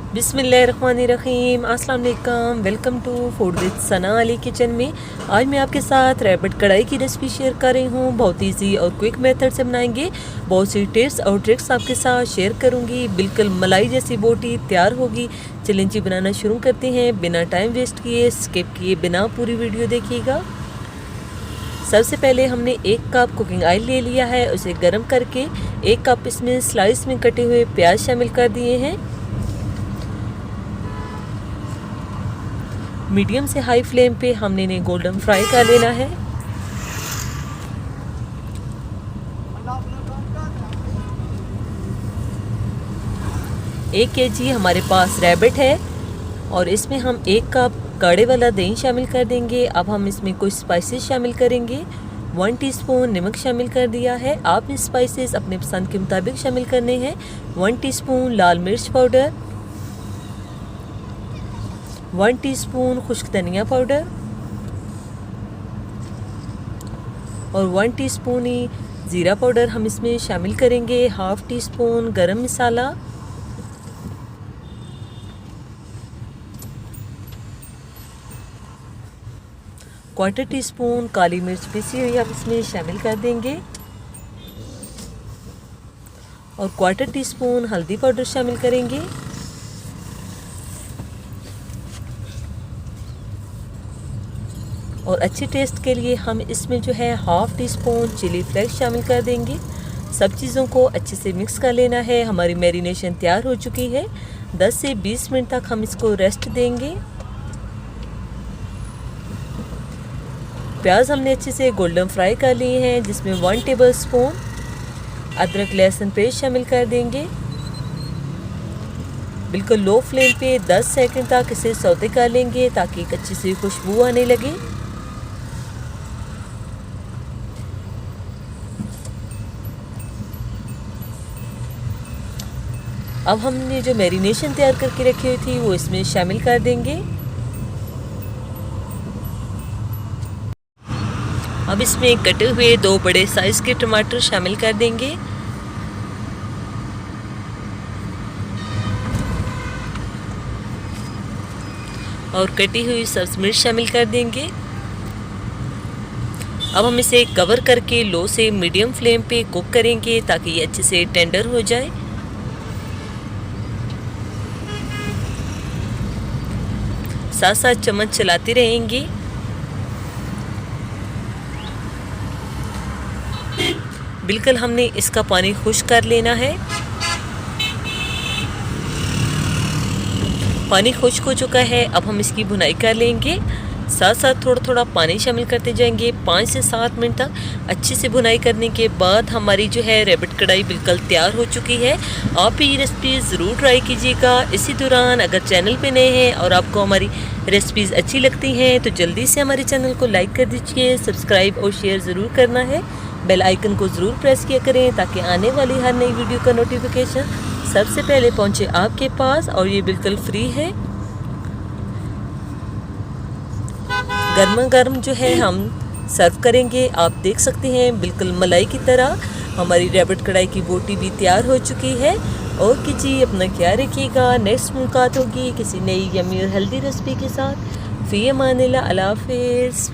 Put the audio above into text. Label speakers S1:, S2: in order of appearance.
S1: बिस्मिल्लाहिर्रहमानिर्रहीम, अस्सलाम वालेकुम। Welcome to food with Sana Ali kitchen में। आज मैं आपके साथ रैबिट कढ़ाई की रेसिपी शेयर कर रही हूँ। बहुत इजी और क्विक मेथड से बनाएंगे। बहुत सी टिप्स और ट्रिक्स आपके साथ शेयर करूँगी। बिल्कुल मलाई जैसी बोटी तैयार होगी। चलें जी, बनाना शुरू करते हैं। बिना टाइम वेस्ट किए, स्किप किए बिना पूरी वीडियो देखिएगा। सबसे पहले हमने 1 कप कुकिंग ऑयल ले लिया है। उसे गर्म करके 1 कप इसमें स्लाइस में कटे हुए प्याज शामिल कर दिए हैं। मीडियम से हाई फ्लेम पे हमने इन्हें गोल्डन फ्राई कर लेना है। एक केजी हमारे पास रैबिट है और इसमें हम 1 कप कड़े वाला दही शामिल कर देंगे। अब हम इसमें कुछ स्पाइसेस शामिल करेंगे। 1 टीस्पून नमक शामिल कर दिया है। आप स्पाइसेस अपने पसंद के मुताबिक शामिल करने हैं। 1 टीस्पून लाल मिर्च पाउडर, 1 टीस्पून खुश्क धनिया पाउडर और 1 टीस्पून ही ज़ीरा पाउडर हम इसमें शामिल करेंगे। 1/2 टीस्पून गरम मसाला, क्वार्टर टीस्पून काली मिर्च पीसी हुई हम इसमें शामिल कर देंगे और क्वार्टर टीस्पून हल्दी पाउडर शामिल करेंगे। और अच्छे टेस्ट के लिए हम इसमें जो है 1/2 टीस्पून चिली फ्लेक्स शामिल कर देंगे। सब चीज़ों को अच्छे से मिक्स कर लेना है। हमारी मैरिनेशन तैयार हो चुकी है। 10 से 20 मिनट तक हम इसको रेस्ट देंगे। प्याज हमने अच्छे से गोल्डन फ्राई कर लिए हैं, जिसमें 1 टेबलस्पून अदरक लहसुन पेस्ट शामिल कर देंगे। बिल्कुल लो फ्लेम पे 10 सेकंड तक इसे सौते कर लेंगे ताकि एक अच्छी सी खुशबू आने लगे। अब हमने जो मैरिनेशन तैयार करके रखी हुई थी वो इसमें शामिल कर देंगे। अब इसमें कटे हुए 2 बड़े साइज़ के टमाटर शामिल कर देंगे और कटी हुई सब्ज मिर्च शामिल कर देंगे। अब हम इसे कवर करके लो से मीडियम फ्लेम पे कुक करेंगे ताकि ये अच्छे से टेंडर हो जाए। साथ साथ चम्मच चलाते रहेंगे। बिल्कुल हमने इसका पानी खुश्क कर लेना है। पानी खुश्क हो चुका है। अब हम इसकी भुनाई कर लेंगे। साथ साथ थोड़ा थोड़ा पानी शामिल करते जाएंगे। 5 से 7 मिनट तक अच्छे से भुनाई करने के बाद हमारी जो है रैबिट कढ़ाई बिल्कुल तैयार हो चुकी है। आप ये रेसिपी ज़रूर ट्राई कीजिएगा। इसी दौरान अगर चैनल पे नए हैं और आपको हमारी रेसिपीज़ अच्छी लगती हैं तो जल्दी से हमारे चैनल को लाइक कर दीजिए, सब्सक्राइब और शेयर ज़रूर करना है। बेल आइकन को ज़रूर प्रेस किया करें ताकि आने वाली हर नई वीडियो का नोटिफिकेशन सबसे पहले पहुंचे आपके पास। और ये बिल्कुल फ्री है। गर्मा गर्म जो है हम सर्व करेंगे। आप देख सकते हैं बिल्कुल मलाई की तरह हमारी रैबिट कढ़ाई की बोटी भी तैयार हो चुकी है। और कीजिए, अपना ख्याल रखिएगा। नेक्स्ट मुलाकात होगी किसी नई यम्मी और हेल्दी रेसिपी के साथ। फ़ी अमानिल्लाह, अल्लाह हाफ़िज़।